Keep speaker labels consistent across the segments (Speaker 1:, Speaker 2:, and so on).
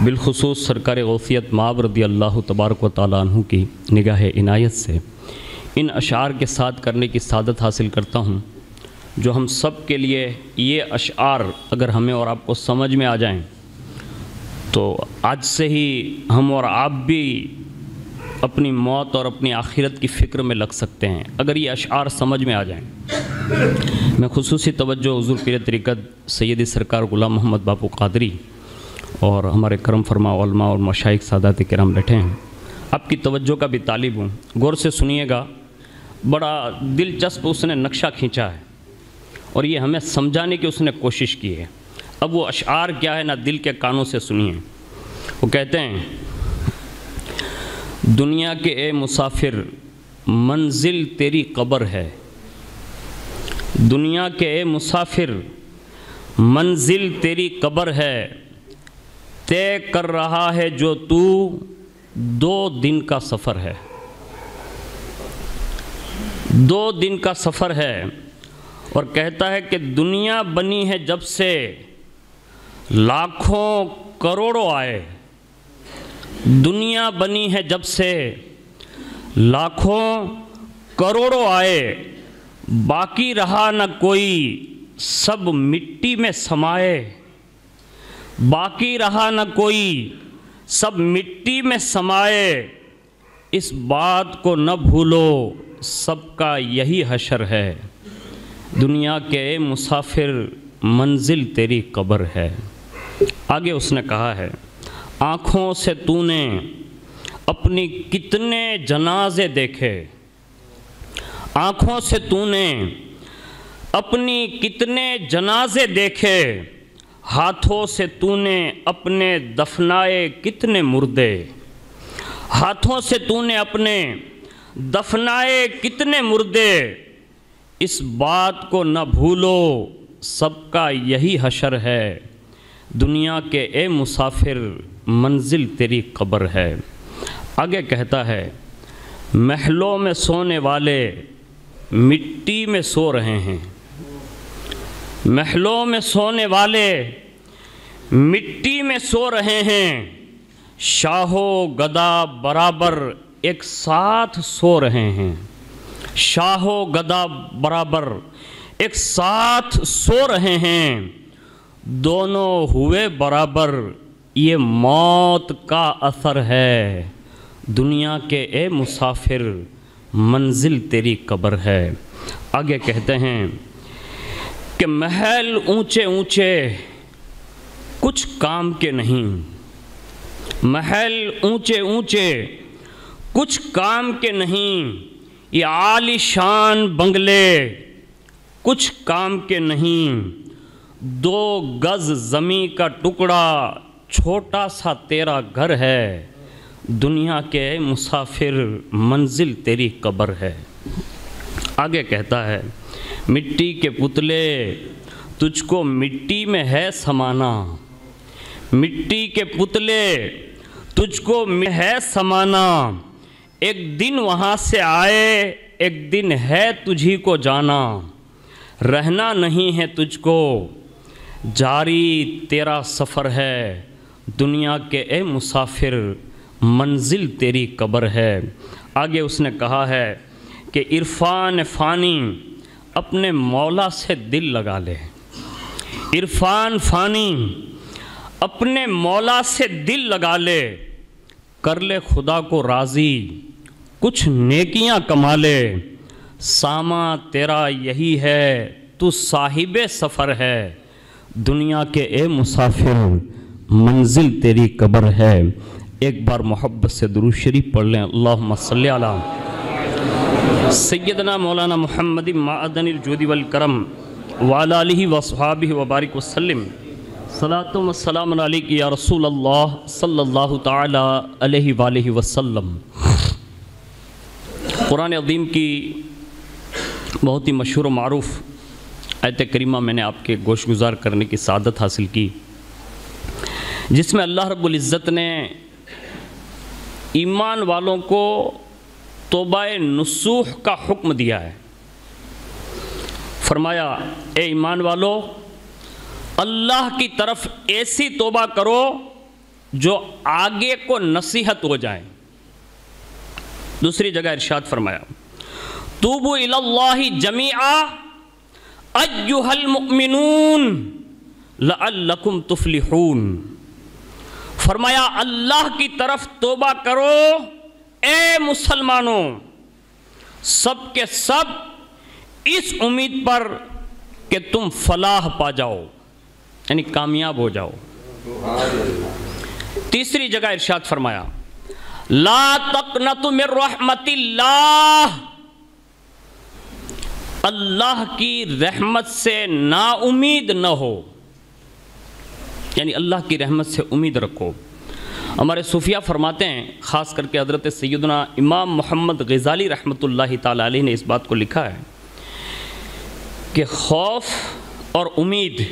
Speaker 1: بالخصوص سرکار غوثیت مآب رضی اللہ تبارک و تعالیٰ عنہ کی نگاہ عنایت سے ان اشعار کے ساتھ کرنے کی سعادت حاصل کرتا ہوں، جو ہم سب کے لیے یہ اشعار اگر ہمیں اور آپ کو سمجھ میں آ جائیں تو آج سے ہی ہم اور آپ بھی اپنی موت اور اپنی آخرت کی فکر میں لگ سکتے ہیں اگر یہ اشعار سمجھ میں آ جائیں۔ میں خصوصی توجہ حضور پیر طریقت سیدی سرکار غلام محمد باپو قادری اور ہمارے کرم فرما علماء اور مشائخ سادات کرام بیٹھے ہیں، آپ کی توجہ کا بھی طالب ہوں، غور سے سنیے گا۔ بڑا دلچسپ اس نے نقشہ کھینچا ہے اور یہ ہمیں سمجھانے کی اس نے کوشش کی ہے۔ اب وہ اشعار کیا ہے، نہ دل کے کانوں سے سنیے۔ وہ کہتے ہیں، دنیا کے اے مسافر منزل تیری قبر ہے، دنیا کے اے مسافر منزل تیری قبر ہے، طے کر رہا ہے جو تو 2 دن کا سفر ہے، 2 دن کا سفر ہے۔ اور کہتا ہے کہ دنیا بنی ہے جب سے لاکھوں کروڑوں آئے، دنیا بنی ہے جب سے لاکھوں کروڑوں آئے، باقی رہا نہ کوئی سب مٹی میں سمائے، باقی رہا نہ کوئی سب مٹی میں سمائے، اس بات کو نہ بھولو سب کا یہی حشر ہے، دنیا کے مسافر منزل تیری قبر ہے۔ آگے اس نے کہا ہے، آنکھوں سے تو نے اپنی کتنے جنازے دیکھے، آنکھوں سے تو نے اپنی کتنے جنازے دیکھے، ہاتھوں سے تو نے اپنے دفنائے کتنے مردے، ہاتھوں سے تو نے اپنے دفنائے کتنے مردے، اس بات کو نہ بھولو سب کا یہی حشر ہے، دنیا کے اے مسافر منزل تیری قبر ہے۔ آگے کہتا ہے، محلوں میں سونے والے مٹی میں سو رہے ہیں، محلوں میں سونے والے مٹی میں سو رہے ہیں، شاہ و گدا برابر ایک ساتھ سو رہے ہیں، شاہ و گدا برابر ایک ساتھ سو رہے ہیں، دونوں ہوئے برابر یہ موت کا اثر ہے، دنیا کے اے مسافر منزل تیری قبر ہے۔ آگے کہتے ہیں کہ محل اونچے اونچے کچھ کام کے نہیں، محل اونچے اونچے کچھ کام کے نہیں، یہ عالی شان بنگلے کچھ کام کے نہیں، 2 گز زمین کا ٹکڑا چھوٹا سا تیرا گھر ہے، دنیا کے مسافر منزل تیری قبر ہے۔ آگے کہتا ہے، مٹی کے پتلے تجھ کو مٹی میں ہے سمانا، مٹی کے پتلے تجھ کو ہے سمانا، ایک دن وہاں سے آئے ایک دن ہے تجھی کو جانا، رہنا نہیں ہے تجھ کو جاری تیرا سفر ہے، دنیا کے اے مسافر منزل تیری قبر ہے۔ آگے اس نے کہا ہے کہ عرفان فانی اپنے مولا سے دل لگا لے، عرفان فانی اپنے مولا سے دل لگا لے، کر لے خدا کو راضی کچھ نیکیاں کما لے، ساما تیرا یہی ہے تو صاحب سفر ہے، دنیا کے اے مسافر منزل تیری قبر ہے۔ ایک بار محبت سے درود شریف پڑھ لیں، اللہم صلی علی سیدنا مولانا محمد معدن الجود والکرم وعلی آلہ وصحابہ وبارک وسلم، صلاۃ و سلام علیک یا رسول اللہ صلی اللہ تعالی علیہ وآلہ وسلم۔ قرآن عظیم کی بہت ہی مشہور و معروف آیت کریمہ میں نے آپ کے گوش گزار کرنے کی سعادت حاصل کی، جس میں اللہ رب العزت نے ایمان والوں کو توبہ نصوح کا حکم دیا ہے۔ فرمایا، اے ایمان والو، اللہ کی طرف ایسی توبہ کرو جو آگے کو نصیحت ہو جائیں۔ دوسری جگہ ارشاد فرمایا توبوا الی اللہ جمیعا ایھا المؤمنون لعلکم تفلحون، فرمایا اللہ کی طرف توبہ کرو اے مسلمانوں، سب کے سب اس امید پر کہ تم فلاح پا جاؤ، یعنی کامیاب ہو جاؤ۔ تیسری جگہ ارشاد فرمایا لا تقنطوا من رحمت اللہ، اللہ کی رحمت سے نا امید نہ ہو، یعنی اللہ کی رحمت سے امید رکھو۔ ہمارے صوفیہ فرماتے ہیں، خاص کر کے حضرت سیدنا امام محمد غزالی رحمۃ اللہ تعالی علیہ نے اس بات کو لکھا ہے کہ خوف اور امید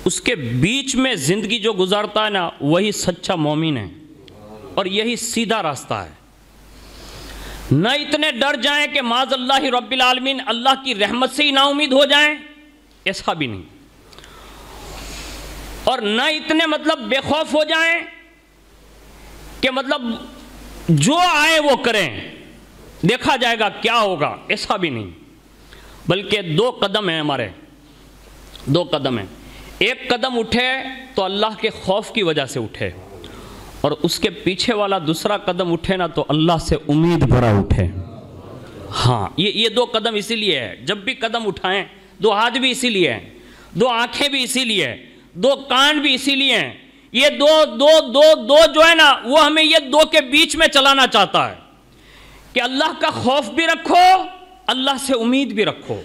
Speaker 1: اس کے بیچ میں زندگی جو گزارتا ہے نا، وہی سچا مومن ہے، اور یہی سیدھا راستہ ہے۔ نہ اتنے ڈر جائیں کہ معاذ اللہ رب العالمین اللہ کی رحمت سے ہی نا امید ہو جائیں، ایسا بھی نہیں، اور نہ اتنے بے خوف ہو جائیں کہ جو آئے وہ کریں، دیکھا جائے گا کیا ہوگا، ایسا بھی نہیں، بلکہ دو قدم ہیں ہمارے، دو قدم ہیں۔ ایک قدم اٹھے تو اللہ کے خوف کی وجہ سے اٹھے، اور اس کے پیچھے والا دوسرا قدم اٹھے نا تو اللہ سے امید بھرا اٹھے۔ ہاں، یہ دو قدم اسی لیے ہے، جب بھی قدم اٹھائیں، دو ہاتھ بھی اسی لیے ہیں، دو آنکھیں بھی اسی لیے ہیں، دو کان بھی اسی لیے ہیں، یہ دو جو ہے نا، وہ ہمیں یہ دو کے بیچ میں چلانا چاہتا ہے کہ اللہ کا خوف بھی رکھو، اللہ سے امید بھی رکھو،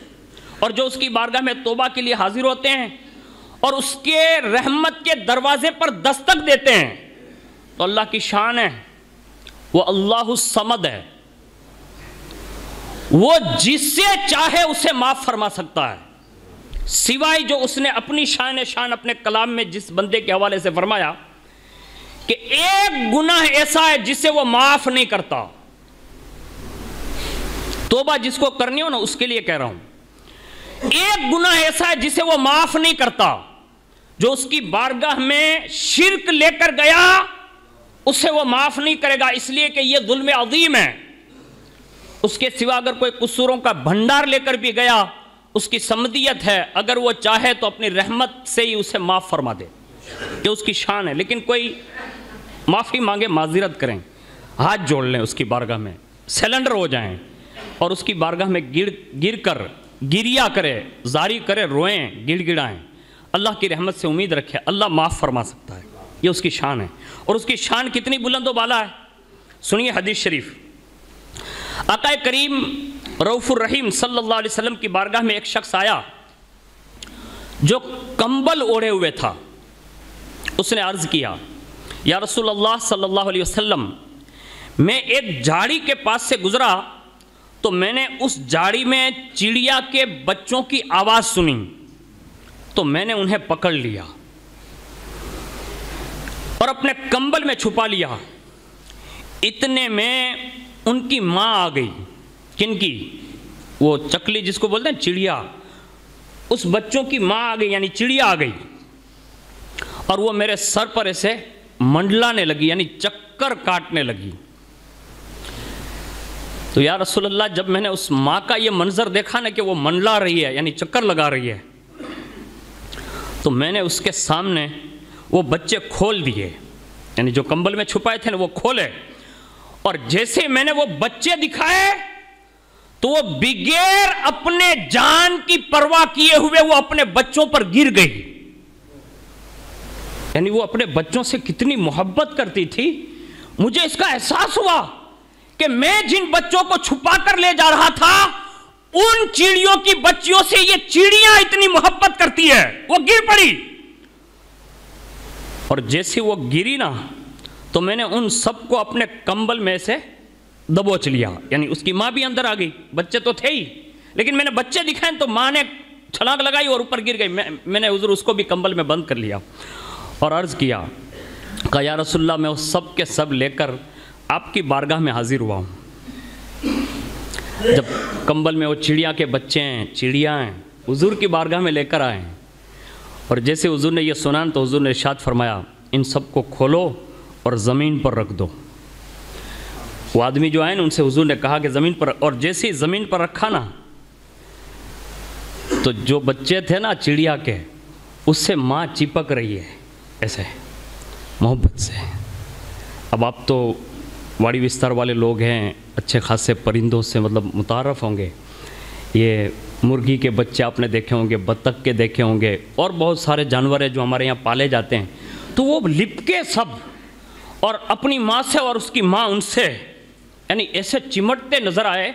Speaker 1: اور جو اس کی بارگاہ میں توبہ کے لیے حاضر ہوتے ہیں اور اس کے رحمت کے دروازے پر دستک دیتے ہیں، تو اللہ کی شان ہے، وہ اللہ الصمد ہے، وہ جس سے چاہے اسے معاف فرما سکتا ہے، سوائے جو اس نے اپنی شان اپنے کلام میں جس بندے کے حوالے سے فرمایا کہ ایک گناہ ایسا ہے جسے وہ معاف نہیں کرتا۔ توبہ جس کو کرنی ہو نا، اس کے لیے کہہ رہا ہوں، ایک گناہ ایسا ہے جسے وہ معاف نہیں کرتا، جو اس کی بارگاہ میں شرک لے کر گیا اسے وہ معاف نہیں کرے گا، اس لیے کہ یہ ظلم عظیم ہے۔ اس کے سوا اگر کوئی قصوروں کا بھنڈار لے کر بھی گیا، اس کی سمدیت ہے، اگر وہ چاہے تو اپنی رحمت سے ہی اسے معاف فرما دے، کہ اس کی شان ہے۔ لیکن کوئی معافی مانگے، معذرت کریں، ہاتھ جوڑ لیں اس کی بارگاہ میں، سیلنڈر ہو جائیں، اور اس کی بارگاہ میں گر کر گریا کرے، زاری کرے، روئیں، گڑ گڑائیں، اللہ کی رحمت سے امید رکھے، اللہ معاف فرما سکتا ہے، یہ اس کی شان ہے۔ اور اس کی شان کتنی بلند و بالا ہے، سنیے حدیث شریف۔ آقا کریم رؤوف الرحیم صلی اللہ علیہ وسلم کی بارگاہ میں ایک شخص آیا جو کمبل اوڑھے ہوئے تھا۔ اس نے عرض کیا، یا رسول اللہ صلی اللہ علیہ وسلم، میں ایک جھاڑی کے پاس سے گزرا تو میں نے اس جھاڑی میں چڑیا کے بچوں کی آواز سنی، تو میں نے انہیں پکڑ لیا اور اپنے کمبل میں چھپا لیا۔ اتنے میں ان کی ماں آ گئی۔ کن کی؟ وہ چکلی جس کو بولتے ہیں چڑیا، اس بچوں کی ماں آ گئی، یعنی چڑیا آ گئی، اور وہ میرے سر پر ایسے منڈلانے لگی، یعنی چکر کاٹنے لگی۔ تو یا رسول اللہ، جب میں نے اس ماں کا یہ منظر دیکھا نا کہ وہ منڈلا رہی ہے، یعنی چکر لگا رہی ہے، تو میں نے اس کے سامنے وہ بچے کھول دیے، یعنی جو کمبل میں چھپائے تھے نا وہ کھولے، اور جیسے میں نے وہ بچے دکھائے تو وہ بغیر اپنے جان کی پرواہ کیے ہوئے وہ اپنے بچوں پر گر گئی۔ یعنی وہ اپنے بچوں سے کتنی محبت کرتی تھی۔ مجھے اس کا احساس ہوا کہ میں جن بچوں کو چھپا کر لے جا رہا تھا، ان چڑیوں کی بچیوں سے یہ چڑیاں اتنی محبت کرتی ہے۔ وہ گر پڑی، اور جیسے وہ گری نا تو میں نے ان سب کو اپنے کمبل میں سے دبوچ لیا، یعنی اس کی ماں بھی اندر آ گئی، بچے تو تھے ہی، لیکن میں نے بچے دکھائے تو ماں نے چھلانگ لگائی اور اوپر گر گئی۔ میں نے حضور اس کو بھی کمبل میں بند کر لیا اور عرض کیا، کہا یا رسول اللہ، میں وہ سب کے سب لے کر آپ کی بارگاہ میں حاضر ہوا ہوں۔ جب کمبل میں وہ چڑیا کے بچے ہیں، چڑیا ہیں، حضور کی بارگاہ میں لے کر آئے ہیں، اور جیسے حضور نے یہ سنا تو حضور نے ارشاد فرمایا، ان سب کو کھولو اور زمین پر رکھ دو۔ وہ آدمی جو آئے نا ان سے حضور نے کہا کہ زمین پر، اور جیسے ہی زمین پر رکھا نا تو جو بچے تھے نا چڑیا کے، اس سے ماں چپک رہی ہے ایسے محبت سے۔ اب آپ تو واڑی بستر والے لوگ ہیں، اچھے خاصے پرندوں سے مطلب متعارف ہوں گے، یہ مرغی کے بچے آپ نے دیکھے ہوں گے، بطخ کے دیکھے ہوں گے، اور بہت سارے جانور ہیں جو ہمارے یہاں پالے جاتے ہیں، تو وہ لپکے سب اور اپنی ماں سے اور اس کی ماں ان سے یعنی ایسے چمٹتے نظر آئے۔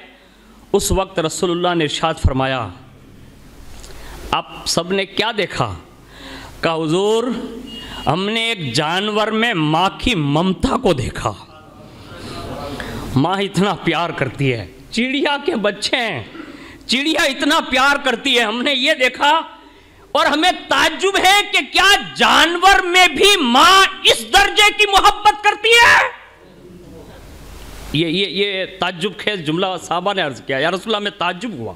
Speaker 1: اس وقت رسول اللہ نے ارشاد فرمایا، آپ سب نے کیا دیکھا؟ کہا حضور ہم نے ایک جانور میں ماں کی ممتا کو دیکھا، ماں اتنا پیار کرتی ہے، چڑیا کے بچے ہیں، چڑیا اتنا پیار کرتی ہے، ہم نے یہ دیکھا، اور ہمیں تعجب ہے کہ کیا جانور میں بھی ماں اس درجے کی محبت کرتی ہے؟ یہ تعجب خیز جملہ صحابہ نے عرض کیا، یا رسول اللہ میں تعجب ہوا۔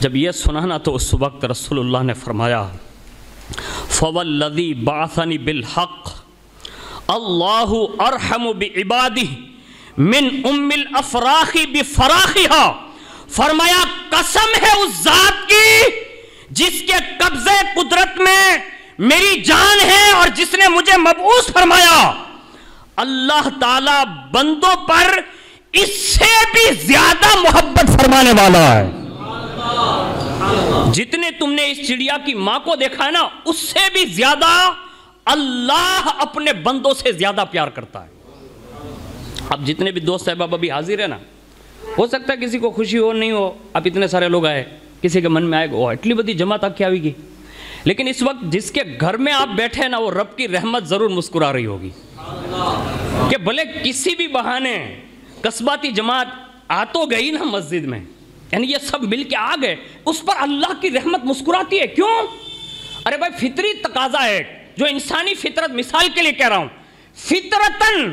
Speaker 1: جب یہ سنا نا تو اس وقت رسول اللہ نے فرمایا، فوالذی بعثنی بالحق اللہ ارحم بعبادہ من ام الافراخ بفراخها، فرمایا قسم ہے اس ذات کی جس کے قبضے قدرت میں میری جان ہے اور جس نے مجھے مبعوث فرمایا، اللہ تعالی بندوں پر اس سے بھی زیادہ محبت فرمانے والا ہے۔ جتنے تم نے اس چڑیا کی ماں کو دیکھا ہے نا، اس سے بھی زیادہ اللہ اپنے بندوں سے زیادہ پیار کرتا ہے۔ اب جتنے بھی دوست احباب ابھی حاضر ہیں نا، ہو سکتا ہے کسی کو خوشی ہو نہیں ہو، اب اتنے سارے لوگ آئے، کسی کے من میں آئے گا اتنی بڑی جماعت کیا ہوئی گی، لیکن اس وقت جس کے گھر میں آپ بیٹھے ہیں نا، وہ رب کی رحمت ضرور مسکرا رہی ہوگی کہ بھلے کسی بھی بہانے قصباتی جماعت آ تو گئی نا مسجد میں، یعنی یہ سب مل کے آ گئے، اس پر اللہ کی رحمت مسکراتی ہے۔ کیوں؟ ارے بھائی فطری تقاضا ہے، جو انسانی فطرت، مثال کے لیے کہہ رہا ہوں، فطرتاً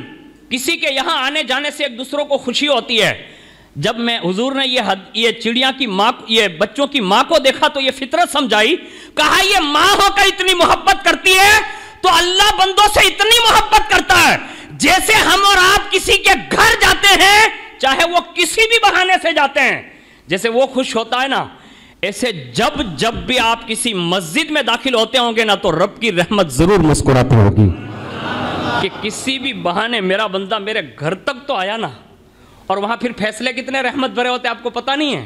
Speaker 1: کسی کے یہاں آنے جانے سے ایک دوسروں کو خوشی ہوتی ہے۔ جب میں حضور نے یہ چڑیا کی ماں، یہ بچوں کی ماں کو دیکھا تو یہ فطرت سمجھائی، کہا یہ ماں ہو کر اتنی محبت کرتی ہے تو اللہ بندوں سے اتنی محبت کرتا ہے جیسے ہم اور آپ کسی کے گھر جاتے ہیں، چاہے وہ کسی بھی بہانے سے جاتے ہیں، جیسے وہ خوش ہوتا ہے نا، ایسے جب بھی آپ کسی مسجد میں داخل ہوتے ہوں گے نا تو رب کی رحمت ضرور مسکراتی ہوگی کہ کسی بھی بہانے میرا بندہ میرے گھر تک تو آیا نا۔ اور وہاں پھر فیصلے کتنے رحمت بھرے ہوتے ہیں آپ کو پتہ نہیں ہے۔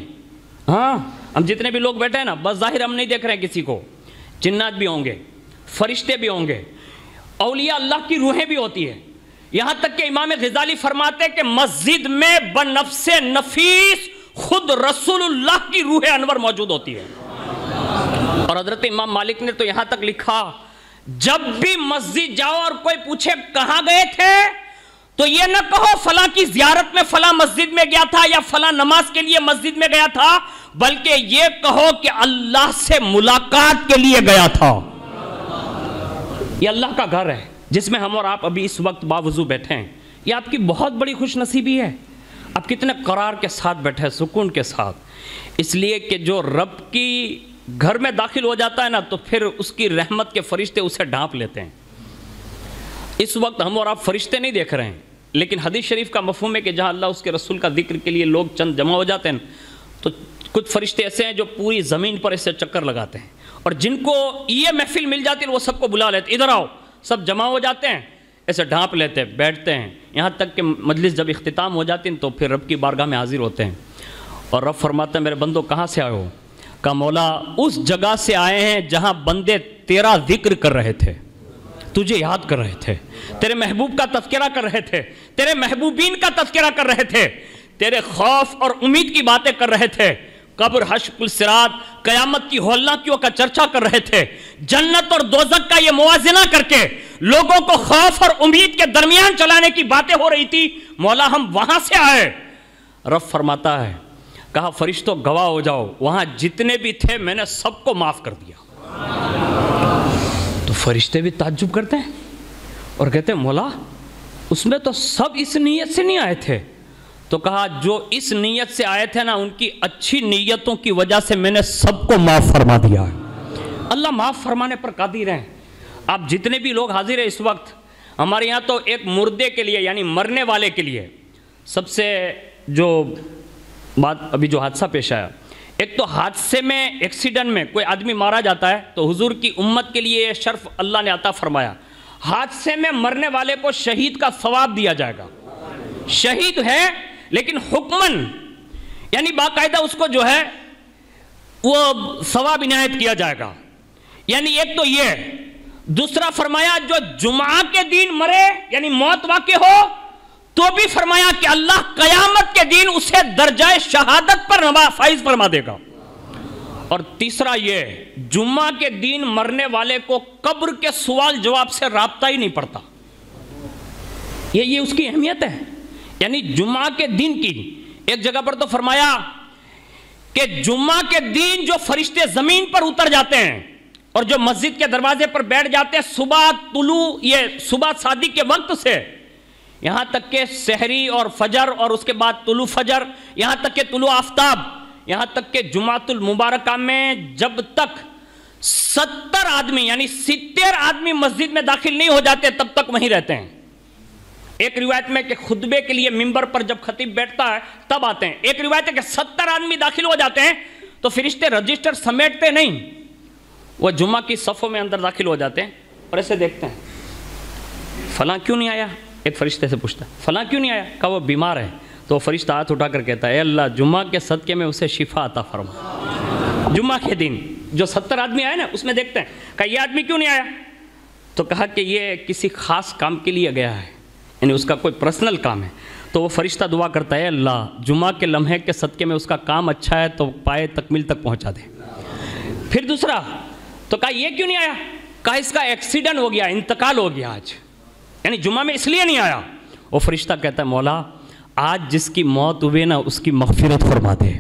Speaker 1: ہاں ہم جتنے بھی لوگ بیٹھے ہیں نا، بس ظاہر ہم نہیں دیکھ رہے ہیں کسی کو، جنات بھی ہوں گے، فرشتے بھی ہوں گے، اولیاء اللہ کی روحیں بھی ہوتی ہیں، یہاں تک کہ امام غزالی فرماتے ہیں کہ مسجد میں بنفس نفیس خود رسول اللہ کی روح انور موجود ہوتی ہے۔ اور حضرت امام مالک نے تو یہاں تک لکھا، جب بھی مسجد جاؤ اور کوئی پوچھے کہاں گئے تھے تو یہ نہ کہو فلاں کی زیارت میں فلاں مسجد میں گیا تھا یا فلاں نماز کے لیے مسجد میں گیا تھا، بلکہ یہ کہو کہ اللہ سے ملاقات کے لیے گیا تھا۔ یہ اللہ کا گھر ہے جس میں ہم اور آپ ابھی اس وقت باوضو بیٹھے ہیں، یہ آپ کی بہت بڑی خوش نصیبی ہے۔ آپ کتنے قرار کے ساتھ بیٹھے ہیں، سکون کے ساتھ، اس لیے کہ جو رب کی گھر میں داخل ہو جاتا ہے نا تو پھر اس کی رحمت کے فرشتے اسے ڈھانپ لیتے ہیں۔ اس وقت ہم اور آپ فرشتے نہیں دیکھ رہے ہیں، لیکن حدیث شریف کا مفہوم ہے کہ جہاں اللہ اس کے رسول کا ذکر کے لیے لوگ چند جمع ہو جاتے ہیں تو کچھ فرشتے ایسے ہیں جو پوری زمین پر ایسے چکر لگاتے ہیں، اور جن کو یہ محفل مل جاتی ہے وہ سب کو بلا لیتے، ادھر آؤ، سب جمع ہو جاتے ہیں، ایسے ڈھانپ لیتے ہیں، بیٹھتے ہیں، یہاں تک کہ مجلس جب اختتام ہو جاتی ہے تو پھر رب کی بارگاہ میں حاضر ہوتے ہیں، اور رب فرماتے ہیں میرے بندو کہاں سے آئے ہو؟ کہا مولا اس جگہ سے آئے ہیں جہاں بندے تیرا ذکر کر رہے تھے، تجھے یاد کر رہے تھے، تیرے محبوب کا تذکرہ کر رہے تھے، تیرے محبوبین کا تذکرہ کر رہے تھے، تیرے خوف اور امید کی باتیں کر رہے تھے، قبر، حشر، پل صراط، قیامت کی ہولناکیوں کا چرچا کر رہے تھے، جنت اور دوزخ کا یہ موازنہ کر کے لوگوں کو خوف اور امید کے درمیان چلانے کی باتیں ہو رہی تھی، مولا ہم وہاں سے آئے۔ رب فرماتا ہے، کہا فرشتوں گواہ ہو جاؤ، وہاں جتنے بھی تھے میں نے سب کو معاف کر دیا۔ تو فرشتے بھی تعجب کرتے ہیں اور کہتے ہیں مولا اس میں تو سب اس نیت سے نہیں آئے تھے، تو کہا جو اس نیت سے آئے تھے نا ان کی اچھی نیتوں کی وجہ سے میں نے سب کو معاف فرما دیا ہے۔ اللہ معاف فرمانے پر قادر ہیں، آپ جتنے بھی لوگ حاضر ہیں اس وقت، ہمارے یہاں تو ایک مردے کے لیے یعنی مرنے والے کے لیے سب سے جو بات ابھی جو حادثہ پیش آیا، ایک تو حادثے میں ایکسیڈنٹ میں کوئی آدمی مارا جاتا ہے تو حضور کی امت کے لیے یہ شرف اللہ نے عطا فرمایا، حادثے میں مرنے والے کو شہید کا ثواب دیا جائے گا۔ شہید ہے لیکن حکمن یعنی باقاعدہ اس کو جو ہے وہ ثواب عنایت کیا جائے گا، یعنی ایک تو یہ۔ دوسرا فرمایا جو جمعہ کے دن مرے یعنی موت واقع ہو تو بھی فرمایا کہ اللہ قیامت کے دن اسے درجہ شہادت پر فائز فرما دے گا۔ اور تیسرا یہ، جمعہ کے دن مرنے والے کو قبر کے سوال جواب سے رابطہ ہی نہیں پڑتا، یہ اس کی اہمیت ہے۔ یعنی جمعہ کے دن کی ایک جگہ پر تو فرمایا کہ جمعہ کے دن جو فرشتے زمین پر اتر جاتے ہیں اور جو مسجد کے دروازے پر بیٹھ جاتے ہیں صبح صادق کے وقت سے یہاں تک کہ سحری اور فجر اور اس کے بعد طلوع فجر، یہاں تک کہ طلوع آفتاب، یہاں تک کہ جمعۃ المبارکہ میں جب تک 70 آدمی یعنی 70 آدمی مسجد میں داخل نہیں ہو جاتے تب تک وہیں رہتے ہیں۔ ایک روایت میں کہ خطبے کے لیے ممبر پر جب خطیب بیٹھتا ہے تب آتے ہیں، ایک روایت ہے کہ 70 آدمی داخل ہو جاتے ہیں تو فرشتے رجسٹر سمیٹتے نہیں، وہ جمعہ کی صفوں میں اندر داخل ہو جاتے ہیں اور ایسے دیکھتے ہیں فلاں کیوں نہیں آیا، ایک فرشتے سے پوچھتا ہے فلاں کیوں نہیں آیا، کہا وہ بیمار ہے، تو وہ فرشتہ ہاتھ اٹھا کر کہتا ہے اے اللہ جمعہ کے صدقے میں اسے شفا عطا فرما۔ جمعہ کے دن جو 70 آدمی آئے نا اس میں دیکھتے ہیں، کہا یہ آدمی کیوں نہیں آیا، تو کہا کہ یہ کسی خاص کام کے لیے گیا ہے، یعنی اس کا کوئی پرسنل کام ہے، تو وہ فرشتہ دعا کرتا ہے اللہ جمعہ کے لمحے کے صدقے میں اس کا کام اچھا ہے تو پائے تکمیل تک پہنچا دے۔ پھر دوسرا تو کہا یہ کیوں نہیں آیا، کہا اس کا ایکسیڈنٹ ہو گیا، انتقال ہو گیا آج، یعنی جمعہ میں اس لیے نہیں آیا۔ وہ فرشتہ کہتا ہے مولا آج جس کی موت ہوئے نا اس کی مغفرت فرما دے،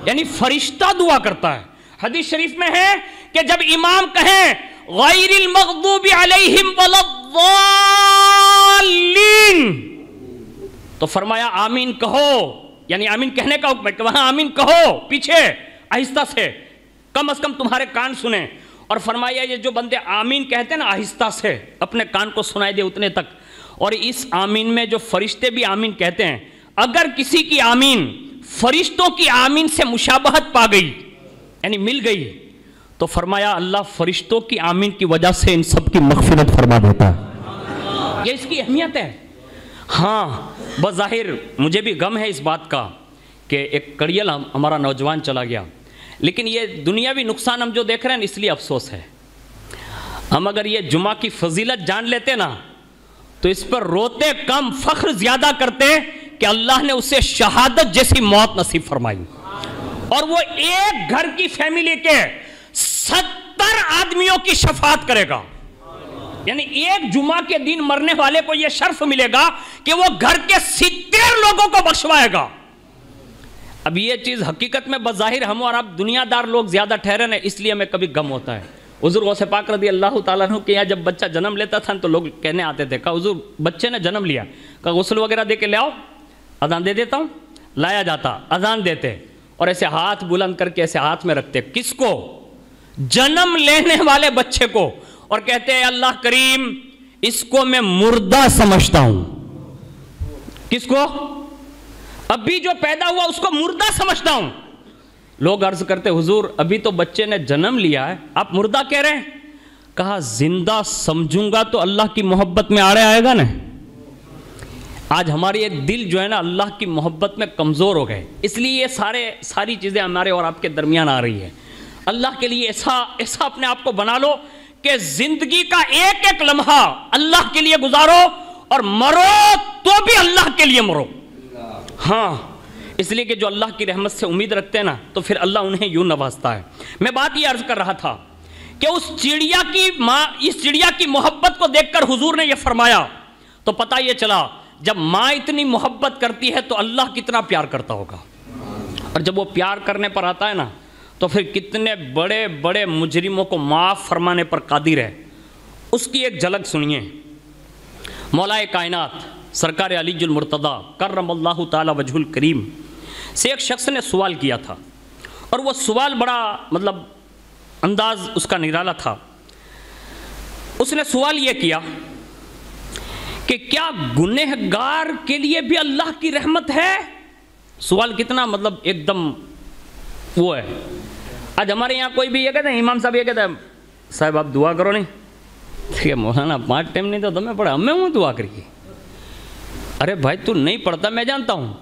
Speaker 1: یعنی فرشتہ دعا کرتا ہے۔ حدیث شریف میں ہے کہ جب امام کہیں غیر المغضوب علیہم ولا الضالین تو فرمایا آمین کہو، یعنی آمین کہنے کا حکم ہے کہ وہاں آمین کہو، پیچھے آہستہ سے، کم از کم تمہارے کان سنیں، اور فرمایا یہ جو بندے آمین کہتے ہیں نا آہستہ سے اپنے کان کو سنائی دے اتنے تک، اور اس آمین میں جو فرشتے بھی آمین کہتے ہیں، اگر کسی کی آمین فرشتوں کی آمین سے مشابہت پا گئی یعنی مل گئی تو فرمایا اللہ فرشتوں کی آمین کی وجہ سے ان سب کی مغفرت فرما دیتا ہے۔ یہ اس کی اہمیت ہے۔ ہاں بظاہر مجھے بھی غم ہے اس بات کا کہ ایک کڑیل ہمارا نوجوان چلا گیا، لیکن یہ دنیاوی نقصان ہم جو دیکھ رہے ہیں اس لیے افسوس ہے۔ ہم اگر یہ جمعہ کی فضیلت جان لیتے نا تو اس پر روتے کم فخر زیادہ کرتے کہ اللہ نے اسے شہادت جیسی موت نصیب فرمائی، اور وہ ایک گھر کی فیملی کے 70 آدمیوں کی شفاعت کرے گا، یعنی ایک جمعہ کے دن مرنے والے کو یہ شرف ملے گا کہ وہ گھر کے 70 لوگوں کو بخشوائے گا۔ اب یہ چیز حقیقت میں بظاہر ہم اور آپ دنیا دار لوگ زیادہ ٹھہرے ہیں، اس لیے ہمیں کبھی غم ہوتا ہے۔ حضور غوث پاک رضی اللہ تعالیٰ عنہ کے یہاں جب بچہ جنم لیتا تھا تو لوگ کہنے آتے تھے، کہا حضور بچے نے جنم لیا، کہا غسل وغیرہ دے کے لے آؤ، اذان دے دیتا ہوں، لایا جاتا، اذان دیتے اور ایسے ہاتھ بلند کر کے ایسے ہاتھ میں رکھتے، کس کو؟ جنم لینے والے بچے کو، اور کہتے ہیں اللہ کریم اس کو میں مردہ سمجھتا ہوں۔ کس کو؟ ابھی جو پیدا ہوا اس کو مردہ سمجھتا ہوں۔ لوگ عرض کرتے حضور ابھی تو بچے نے جنم لیا ہے آپ مردہ کہہ رہے ہیں؟ کہا زندہ سمجھوں گا تو اللہ کی محبت میں آڑے آئے گا نا۔ آج ہماری یہ دل جو ہے نا اللہ کی محبت میں کمزور ہو گئے، اس لیے یہ ساری چیزیں ہمارے اور آپ کے درمیان آ رہی ہے۔ اللہ کے لیے ایسا اپنے آپ کو بنا لو کہ زندگی کا ایک ایک لمحہ اللہ کے لیے گزارو، اور مرو تو بھی اللہ کے لیے مرو۔ ہاں اس لیے کہ جو اللہ کی رحمت سے امید رکھتے ہیں نا تو پھر اللہ انہیں یوں نوازتا ہے۔ میں بات یہ عرض کر رہا تھا کہ اس چڑیا کی محبت کو دیکھ کر حضور نے یہ فرمایا تو پتہ یہ چلا جب ماں اتنی محبت کرتی ہے تو اللہ کتنا پیار کرتا ہوگا، اور جب وہ پیار کرنے پر آتا ہے نا تو پھر کتنے بڑے بڑے مجرموں کو معاف فرمانے پر قادر ہے۔ اس کی ایک جھلک سنیے۔ مولا کائنات سرکار علی المرتضیٰ کرم اللہ تعالی وجہ الکریم سے ایک شخص نے سوال کیا تھا، اور وہ سوال بڑا انداز اس کا نرالا تھا۔ اس نے سوال یہ کیا کہ کیا گنہگار کے لیے بھی اللہ کی رحمت ہے؟ سوال کتنا مطلب ایک دم وہ ہے. آج ہمارے یہاں کوئی بھی یہ کہتا ہے، امام صاحب یہ کہتا ہے صاحب آپ دعا کرو نہیں، ٹھیک ہے مولانا 5 ٹائم نہیں تو میں پڑھا، میں ہوں دعا کریے. ارے بھائی تو نہیں پڑھتا میں جانتا ہوں،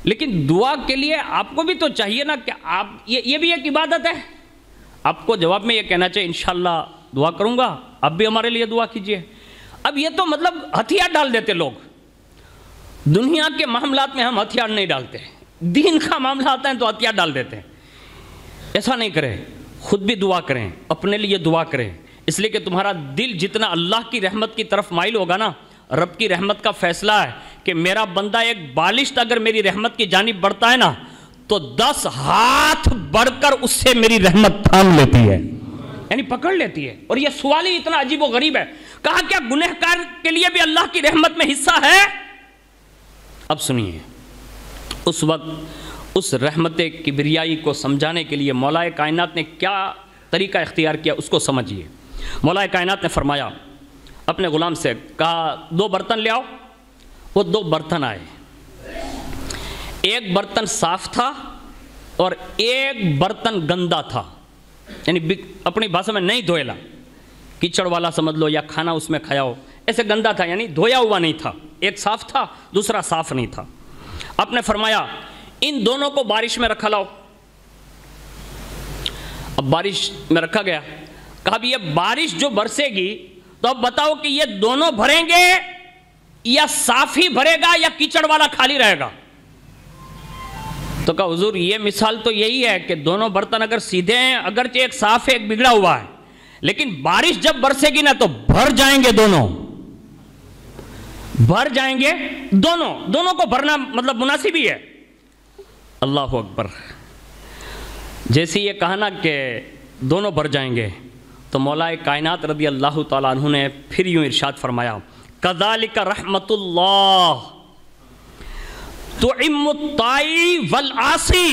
Speaker 1: لیکن دعا کے لیے آپ کو بھی تو چاہیے نا کہ آپ یہ بھی ایک عبادت ہے. آپ کو جواب میں یہ کہنا چاہیے انشاءاللہ دعا کروں گا، آپ بھی ہمارے لیے دعا کیجئے. اب یہ تو مطلب ہتھیار ڈال دیتے لوگ. دنیا کے معاملات میں ہم ہتھیار نہیں ڈالتے، دین کا معاملہ آتا ہے تو ہتھیار ڈال دیتے ہیں. ایسا نہیں کریں، خود بھی دعا کریں، اپنے لیے دعا کریں، اس لیے کہ تمہارا دل جتنا اللہ کی رحمت کی طرف مائل ہوگا نا، رب کی رحمت کا فیصلہ ہے کہ میرا بندہ ایک بالشت اگر میری رحمت کی جانب بڑھتا ہے نا تو 10 ہاتھ بڑھ کر اس سے میری رحمت تھام لیتی ہے، یعنی پکڑ لیتی ہے. اور یہ سوال ہی اتنا عجیب و غریب ہے. کہا کیا گنہگار کے لیے بھی اللہ کی رحمت میں حصہ ہے؟ اب سنیے، اس وقت اس رحمت کبریائی کو سمجھانے کے لیے مولا کائنات نے کیا طریقہ اختیار کیا اس کو سمجھیے. مولا کائنات نے فرمایا اپنے غلام سے، کہا 2 برتن لے آؤ. وہ 2 برتن آئے، ایک برتن صاف تھا اور ایک برتن گندا تھا، یعنی اپنی بھاشا میں نہیں دھویلا، کیچڑ والا سمجھ لو یا کھانا اس میں کھایا ہو، ایسے گندا تھا یعنی دھویا ہوا نہیں تھا. ایک صاف تھا دوسرا صاف نہیں تھا. آپ نے فرمایا ان دونوں کو بارش میں رکھا لاؤ. اب بارش میں رکھا گیا. کہا اب یہ بارش جو برسے گی تو اب بتاؤ کہ یہ دونوں بھریں گے یا صاف ہی بھرے گا یا کیچڑ والا خالی رہے گا؟ تو کہا حضور یہ مثال تو یہی ہے کہ دونوں برتن اگر سیدھے ہیں، اگرچہ ایک صاف ہے ایک بگڑا ہوا ہے، لیکن بارش جب برسے گی نا تو بھر جائیں گے، دونوں بھر جائیں گے. دونوں کو بھرنا مطلب مناسب ہی ہے. اللہ اکبر. جیسے یہ کہا نا کہ دونوں بھر جائیں گے تو مولا کائنات رضی اللہ تعالیٰ عنہ نے پھر یوں ارشاد فرمایا کذالک رحمت اللہ تعم الطائی والعاصی.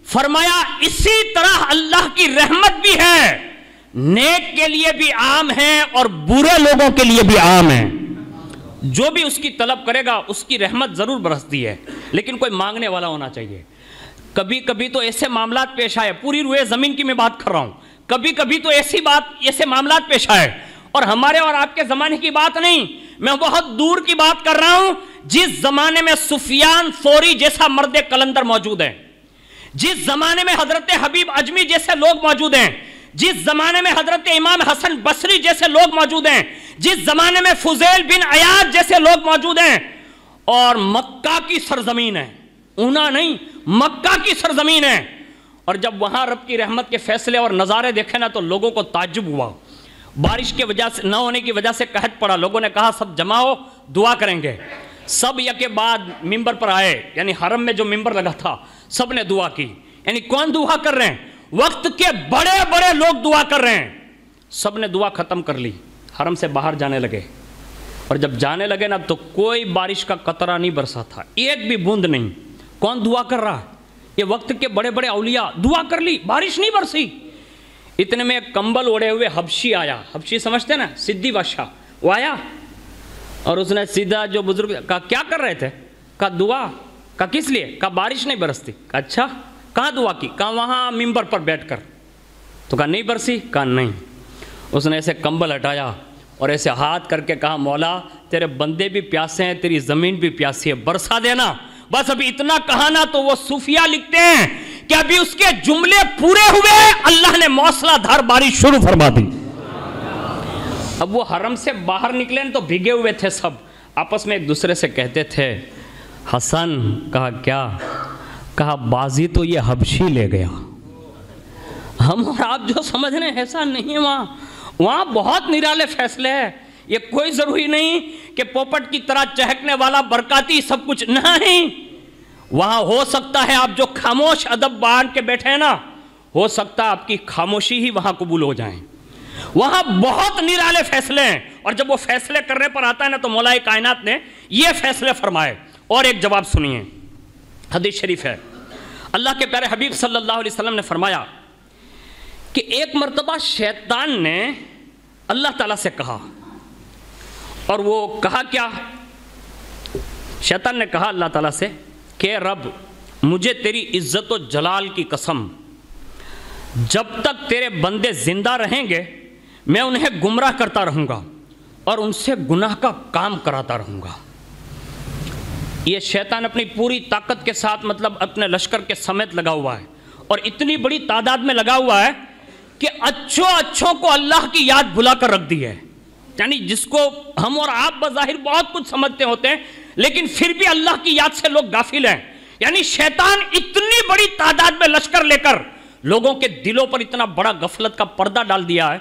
Speaker 1: فرمایا اسی طرح اللہ کی رحمت بھی ہے، نیک کے لیے بھی عام ہے اور برے لوگوں کے لیے بھی عام ہے. جو بھی اس کی طلب کرے گا اس کی رحمت ضرور برستی ہے، لیکن کوئی مانگنے والا ہونا چاہیے. کبھی کبھی تو ایسے معاملات پیش آئے، پوری روئے زمین کی میں بات کر رہا ہوں، کبھی کبھی تو ایسے معاملات پیش آئے، اور ہمارے اور آپ کے زمانے کی بات نہیں، میں بہت دور کی بات کر رہا ہوں. جس زمانے میں سفیان ثوری جیسا مرد کلندر موجود ہے، جس زمانے میں حضرت حبیب اجمی جیسے لوگ موجود ہیں، جس زمانے میں حضرت امام حسن بصری جیسے لوگ موجود ہیں، جس زمانے میں فضیل بن عیاض جیسے لوگ موجود ہیں، اور مکہ کی سرزمین ہے، اونا نہیں مکہ کی سرزمین ہے. اور جب وہاں رب کی رحمت کے فیصلے اور نظارے دیکھے نا تو لوگوں کو تعجب ہوا. بارش کی وجہ سے نہ ہونے کی وجہ سے قحط پڑا. لوگوں نے کہا سب جمع ہو دعا کریں گے. سب یکے بعد ممبر پر آئے، یعنی حرم میں جو ممبر لگا تھا سب نے دعا کی. یعنی کون دعا کر رہے ہیں؟ وقت کے بڑے بڑے لوگ دعا کر رہے ہیں. سب نے دعا ختم کر لی، حرم سے باہر جانے لگے. اور جب جانے لگے نا تو کوئی بارش کا قطرہ نہیں برسا تھا، ایک بھی بوند نہیں. کون دعا کر رہا ہے؟ یہ وقت کے بڑے بڑے اولیاء. دعا کر لی، بارش نہیں برسی. اتنے میں ایک کمبل اوڑے ہوئے حبشی آیا. حبشی سمجھتے نا، سدھی بادشاہ. وہ آیا اور اس نے سیدھا جو بزرگ کہا کیا کر رہے تھے؟ کہا دعا. کہا کس لیے؟ کہا بارش نہیں برستی. کہا اچھا کہاں دعا کی؟ کہا وہاں ممبر پر بیٹھ کر. تو کہا نہیں برسی؟ کہا نہیں. اس نے ایسے کمبل ہٹایا اور ایسے ہاتھ کر کے کہا مولا تیرے بندے بھی پیاسے ہیں، تیری زمین بھی پیاسی ہے، برسا دینا. بس ابھی اتنا کہا نا تو وہ صوفیہ لکھتے ہیں کہ ابھی اس کے جملے پورے ہوئے اللہ نے موسلا دھار بارش شروع فرما دی. اب وہ حرم سے باہر نکلے تو بھیگے ہوئے تھے، سب آپس میں ایک دوسرے سے کہتے تھے حسن. کہا کیا؟ کہا بازی تو یہ حبشی لے گیا. ہم اور آپ جو سمجھ رہے ہیں ایسا نہیں ہے. وہاں بہت نرالے فیصلے ہیں. یہ کوئی ضروری نہیں کہ پوپٹ کی طرح چہکنے والا برکاتی سب کچھ نہیں. وہاں ہو سکتا ہے آپ جو خاموش ادب باندھ کے بیٹھے ہیں نا، ہو سکتا ہے آپ کی خاموشی ہی وہاں قبول ہو جائیں. وہاں بہت نرالے فیصلے ہیں، اور جب وہ فیصلے کرنے پر آتا ہے نا تو مولا کائنات نے یہ فیصلے فرمائے. اور ایک جواب سنیے، حدیث شریف ہے، اللہ کے پیارے حبیب صلی اللہ علیہ وسلم نے فرمایا کہ ایک مرتبہ شیطان نے اللہ تعالیٰ سے کہا، اور وہ کہا کیا؟ شیطان نے کہا اللہ تعالیٰ سے کہ رب مجھے تیری عزت و جلال کی قسم، جب تک تیرے بندے زندہ رہیں گے میں انہیں گمراہ کرتا رہوں گا اور ان سے گناہ کا کام کراتا رہوں گا۔ یہ شیطان اپنی پوری طاقت کے ساتھ مطلب اپنے لشکر کے سمیت لگا ہوا ہے، اور اتنی بڑی تعداد میں لگا ہوا ہے کہ اچھوں کو اللہ کی یاد بھلا کر رکھ دی ہے۔ یعنی جس کو ہم اور آپ بظاہر بہت کچھ سمجھتے ہوتے ہیں لیکن پھر بھی اللہ کی یاد سے لوگ غافل ہیں۔ یعنی شیطان اتنی بڑی تعداد میں لشکر لے کر لوگوں کے دلوں پر اتنا بڑا غفلت کا پردہ ڈال دیا ہے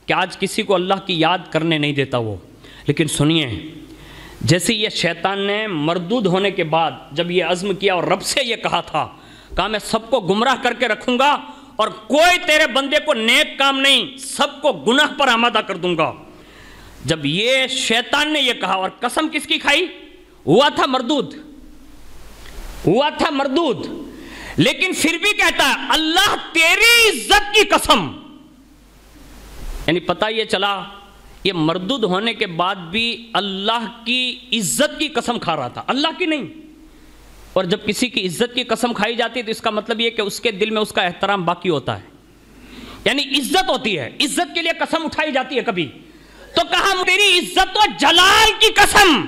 Speaker 1: کہ آج کسی کو اللہ کی یاد کرنے نہیں دیتا وہ۔ لیکن سنیے، جیسے یہ شیطان نے مردود ہونے کے بعد جب یہ عزم کیا اور رب سے یہ کہا تھا، کہا میں سب کو گمراہ کر کے رکھوں گا اور کوئی تیرے بندے کو نیک کام نہیں، سب کو گناہ پر آمادہ کر دوں گا۔ جب یہ شیطان نے یہ کہا، اور قسم کس کی کھائی؟ ہوا تھا مردود، لیکن پھر بھی کہتا ہے اللہ تیری عزت کی قسم۔ یعنی پتہ یہ چلا یہ مردود ہونے کے بعد بھی اللہ کی عزت کی قسم کھا رہا تھا، اللہ کی نہیں۔ اور جب کسی کی عزت کی قسم کھائی جاتی ہے تو اس کا مطلب یہ کہ اس کے دل میں اس کا احترام باقی ہوتا ہے، یعنی عزت ہوتی ہے، عزت کے لیے قسم اٹھائی جاتی ہے کبھی۔ تو کہا تیری عزت و جلال کی قسم۔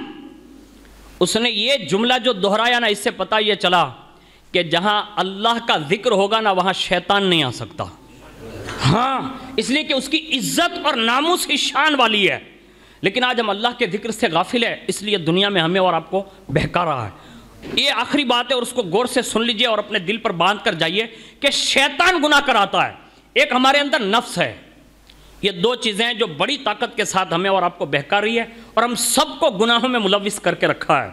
Speaker 1: اس نے یہ جملہ جو دہرایا نا، اس سے پتہ یہ چلا کہ جہاں اللہ کا ذکر ہوگا نا وہاں شیطان نہیں آ سکتا۔ ہاں، اس لیے کہ اس کی عزت اور ناموس کی شان والی ہے۔ لیکن آج ہم اللہ کے ذکر سے غافل ہیں، اس لیے دنیا میں ہمیں اور آپ کو بہکا رہا ہے۔ یہ آخری بات ہے اور اس کو غور سے سن لیجئے اور اپنے دل پر باندھ کر جائیے کہ شیطان گناہ کراتا ہے، ایک ہمارے اندر نفس ہے۔ یہ دو چیزیں ہیں جو بڑی طاقت کے ساتھ ہمیں اور آپ کو بہکا رہی ہے اور ہم سب کو گناہوں میں ملوث کر کے رکھا ہے۔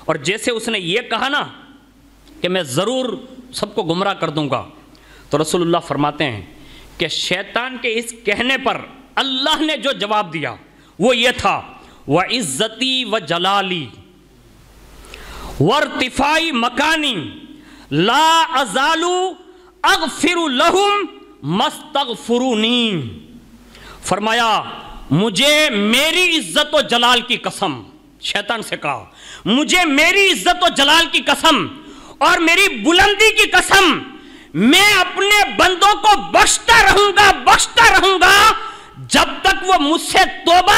Speaker 1: اور جیسے اس نے یہ کہا نا کہ میں ضرور سب کو گمراہ کر دوں گا، تو رسول اللہ فرماتے ہیں کہ شیطان کے اس کہنے پر اللہ نے جو جواب دیا وہ یہ تھا، وَعِزَّتِي وَجَلَالِي وَارْتِفَاعِ مَكَانِي لَا أَزَالُ أَغْفِرُ لَهُمْ مَسْتَغْفِرُونِي۔ فرمایا مجھے میری عزت و جلال کی قسم، شیطان سے کہا مجھے میری عزت و جلال کی قسم اور میری بلندی کی قسم، میں اپنے بندوں کو بخشتا رہوں گا جب تک وہ مجھ سے توبہ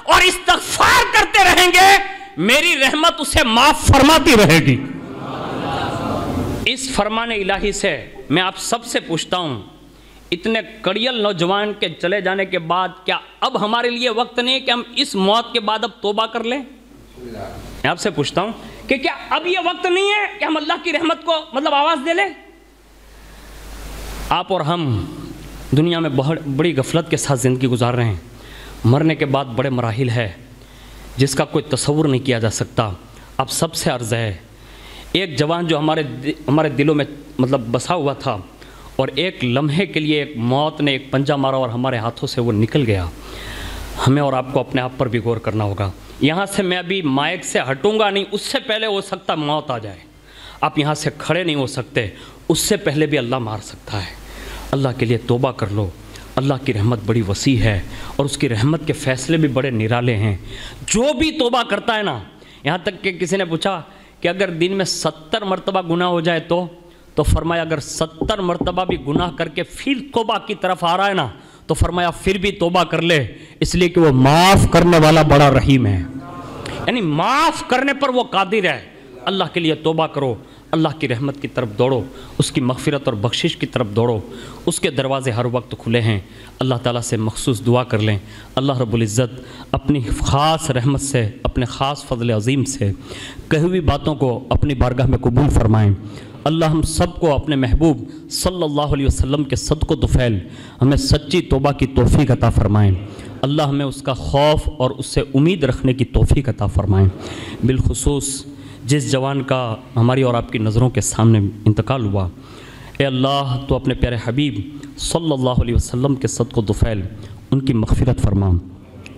Speaker 1: اور استغفار کرتے رہیں گے، میری رحمت اسے معاف فرماتی رہے گی۔ اس فرمان الہی سے میں آپ سب سے پوچھتا ہوں، اتنے کڑیل نوجوان کے چلے جانے کے بعد کیا اب ہمارے لیے وقت نہیں ہے کہ ہم اس موت کے بعد اب توبہ کر لیں؟ میں آپ سے پوچھتا ہوں کہ کیا اب یہ وقت نہیں ہے کہ ہم اللہ کی رحمت کو آواز دے لیں؟ آپ اور ہم دنیا میں بہت بڑی غفلت کے ساتھ زندگی گزار رہے ہیں۔ مرنے کے بعد بڑے مراحل ہے جس کا کوئی تصور نہیں کیا جا سکتا۔ اب سب سے عرض ہے، ایک جوان جو ہمارے دلوں میں بسا ہوا تھا اور ایک لمحے کے لیے ایک موت نے ایک پنجہ مارا اور ہمارے ہاتھوں سے وہ نکل گیا، ہمیں اور آپ کو اپنے آپ پر بھی غور کرنا ہوگا۔ یہاں سے میں ابھی مائک سے ہٹوں گا نہیں، اس سے پہلے ہو سکتا موت آ جائے، آپ یہاں سے کھڑے نہیں ہو سکتے، اس سے پہلے بھی اللہ مار سکتا ہے۔ اللہ کے لیے توبہ کر لو، اللہ کی رحمت بڑی وسیع ہے اور اس کی رحمت کے فیصلے بھی بڑے نرالے ہیں۔ جو بھی توبہ کرتا ہے نا، یہاں تک کہ کسی نے پوچھا کہ اگر دن میں 70 مرتبہ گناہ ہو جائے تو فرمایا اگر 70 مرتبہ بھی گناہ کر کے پھر توبہ کی طرف آ رہا ہے نا تو فرمایا پھر بھی توبہ کر لے، اس لیے کہ وہ معاف کرنے والا بڑا رحیم ہے، یعنی معاف کرنے پر وہ قادر ہے۔ اللہ کے لیے توبہ کرو، اللہ کی رحمت کی طرف دوڑو، اس کی مغفرت اور بخشش کی طرف دوڑو، اس کے دروازے ہر وقت کھلے ہیں۔ اللہ تعالیٰ سے مخصوص دعا کر لیں، اللہ رب العزت اپنی خاص رحمت سے، اپنے خاص فضل عظیم سے کہی ہوئی باتوں کو اپنی بارگاہ میں قبول فرمائیں۔ اللہ ہم سب کو اپنے محبوب صلی اللہ علیہ وسلم کے صدق و طفیل ہمیں سچی توبہ کی توفیق عطا فرمائیں۔ اللہ ہمیں اس کا خوف اور اس سے امید رکھنے کی توفیق عطا فرمائیں۔ بالخصوص جس جوان کا ہماری اور آپ کی نظروں کے سامنے انتقال ہوا، اے اللہ تو اپنے پیارے حبیب صلی اللہ علیہ وسلم کے صدق و طفیل ان کی مغفرت فرما،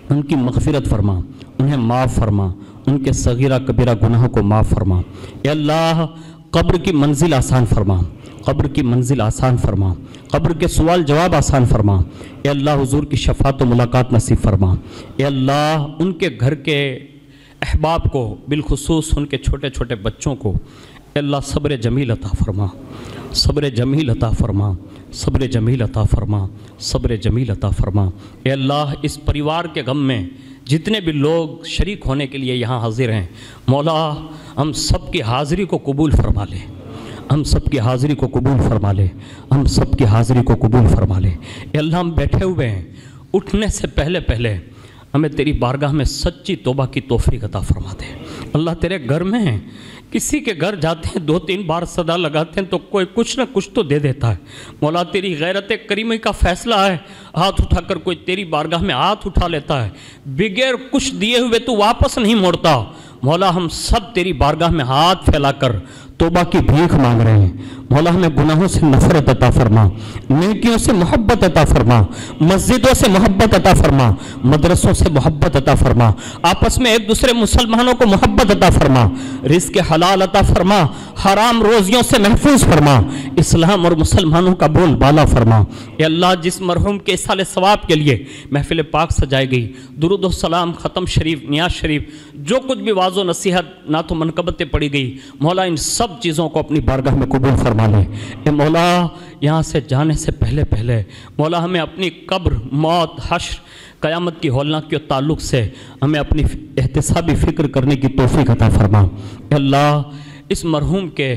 Speaker 1: ان کی مغفرت فرما، انہیں معاف فرما، ان کے صغیرہ کبیرہ گناہوں کو معاف فرما۔ اے اللہ قبر کی منزل آسان فرما، قبر کی منزل آسان فرما، قبر کے سوال جواب آسان فرما، اے اللہ حضور کی شفاعت و ملاقات نصیب فرما، اے اللہ ان کے گھر کے احباب کو، بالخصوص ان کے چھوٹے چھوٹے بچوں کو اے اللہ صبر جمیل عطا فرما، صبر جمیل عطا فرما، صبر جمیل عطا فرما، صبر جمیل عطا فرما۔ اے اللہ اس پریوار کے غم میں جتنے بھی لوگ شریک ہونے کے لیے یہاں حاضر ہیں، مولا ہم سب کی حاضری کو قبول فرما لے، ہم سب کی حاضری کو قبول فرما لے، ہم سب کی حاضری کو قبول فرما لے۔ اے اللہ ہم بیٹھے ہوئے ہیں، اٹھنے سے پہلے ہمیں تیری بارگاہ میں سچی توبہ کی توفیق عطا فرما دے۔ اللہ تیرے گھر میں ہیں، کسی کے گھر جاتے ہیں 2-3 بار صدا لگاتے ہیں تو کوئی کچھ نہ کچھ تو دے دیتا ہے۔ مولا تیری غیرت کریمی کا فیصلہ ہے، ہاتھ اٹھا کر کوئی تیری بارگاہ میں ہاتھ اٹھا لیتا ہے، بغیر کچھ دیے ہوئے تو واپس نہیں موڑتا۔ مولا ہم سب تیری بارگاہ میں ہاتھ پھیلا کر توبہ کی بھیک مانگ رہے ہیں۔ مولا ہمیں گناہوں سے نفرت عطا فرما، نیکیوں سے محبت عطا فرما، مسجدوں سے محبت عطا فرما، مدرسوں سے محبت عطا فرما، آپس میں ایک دوسرے مسلمانوں کو محبت عطا فرما، رزق حلال عطا فرما، حرام روزیوں سے محفوظ فرما، اسلام اور مسلمانوں کا بول بالا فرما۔ اے اللہ جس مرحوم کے اصال ثواب کے لیے محفل پاک سجائی گئی، درود و سلام، ختم شریف، نیاز شریف، جو کچھ بھی واعظ و نصیحت نعت و منقبتیں پڑھی گئی، مولا ان سب چیزوں کو اپنی بارگاہ میں قبول فرما لے۔ اے مولا یہاں سے جانے سے پہلے مولا ہمیں اپنی قبر، موت، حشر، قیامت کی ہولناکی اور تعلق سے ہمیں اپنی احتسابی فکر کرنے کی توفیق عطا فرما۔ اے اللہ اس مرحوم کے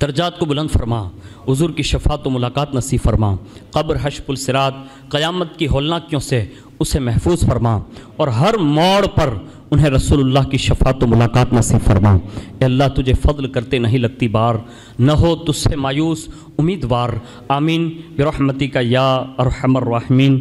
Speaker 1: درجات کو بلند فرما، حضور کی شفاعت و ملاقات نصیب فرما، قبر، حشر، پل صراط، قیامت کی ہولناکیوں سے اسے محفوظ فرما، اور ہر موڑ پر انہیں رسول اللہ کی شفاعت و ملاقات نصیب فرما۔ اے اللہ تجھے فضل کرتے نہیں لگتی بار، نہ ہو تجھ سے مایوس امیدوار، آمین برحمتک یا ارحم الراحمین۔